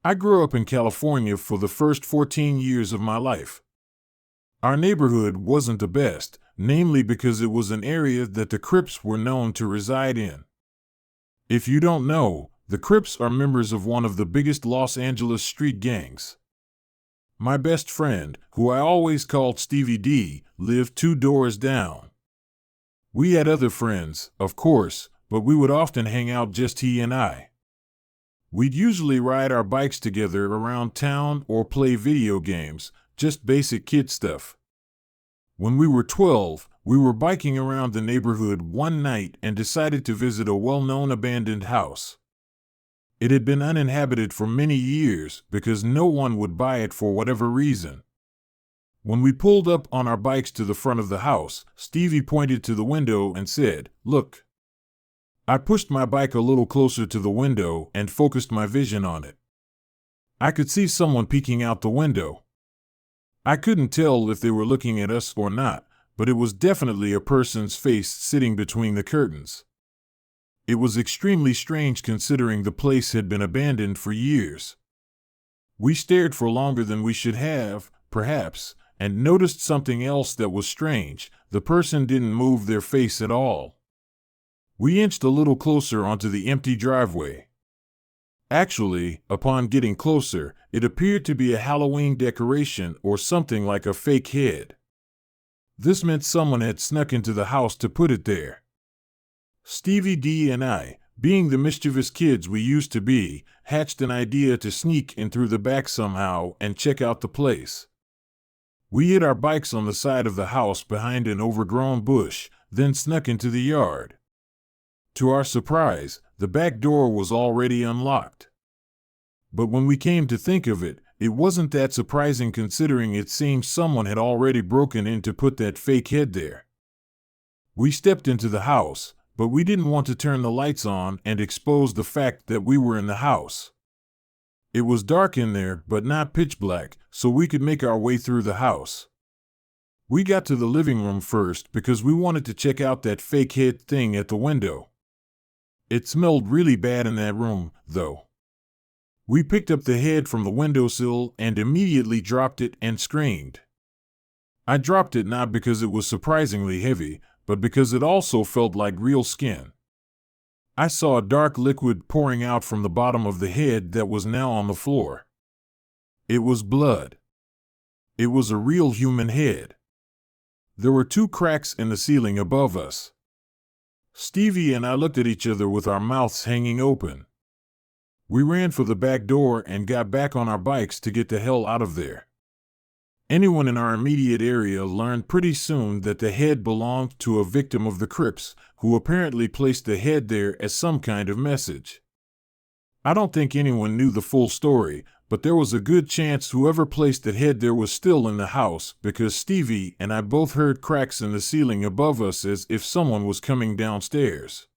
I grew up in California for the first 14 years of my life. Our neighborhood wasn't the best, namely because it was an area that the Crips were known to reside in. If you don't know, the Crips are members of one of the biggest Los Angeles street gangs. My best friend, who I always called Stevie D, lived 2 doors down. We had other friends, of course, but we would often hang out just he and I. We'd usually ride our bikes together around town or play video games, just basic kid stuff. When we were 12, we were biking around the neighborhood one night and decided to visit a well-known abandoned house. It had been uninhabited for many years because no one would buy it for whatever reason. When we pulled up on our bikes to the front of the house, Stevie pointed to the window and said, "Look." I pushed my bike a little closer to the window and focused my vision on it. I could see someone peeking out the window. I couldn't tell if they were looking at us or not, but it was definitely a person's face sitting between the curtains. It was extremely strange considering the place had been abandoned for years. We stared for longer than we should have, perhaps, and noticed something else that was strange. The person didn't move their face at all. We inched a little closer onto the empty driveway. Actually, upon getting closer, it appeared to be a Halloween decoration or something like a fake head. This meant someone had snuck into the house to put it there. Stevie D and I, being the mischievous kids we used to be, hatched an idea to sneak in through the back somehow and check out the place. We hid our bikes on the side of the house behind an overgrown bush, then snuck into the yard. To our surprise, the back door was already unlocked. But when we came to think of it, it wasn't that surprising considering it seemed someone had already broken in to put that fake head there. We stepped into the house, but we didn't want to turn the lights on and expose the fact that we were in the house. It was dark in there, but not pitch black, so we could make our way through the house. We got to the living room first because we wanted to check out that fake head thing at the window. It smelled really bad in that room, though. We picked up the head from the windowsill and immediately dropped it and screamed. I dropped it not because it was surprisingly heavy, but because it also felt like real skin. I saw a dark liquid pouring out from the bottom of the head that was now on the floor. It was blood. It was a real human head. There were 2 cracks in the ceiling above us. Stevie and I looked at each other with our mouths hanging open. We ran for the back door and got back on our bikes to get the hell out of there. Anyone in our immediate area learned pretty soon that the head belonged to a victim of the Crips, who apparently placed the head there as some kind of message. I don't think anyone knew the full story, but there was a good chance whoever placed the head there was still in the house because Stevie and I both heard cracks in the ceiling above us as if someone was coming downstairs.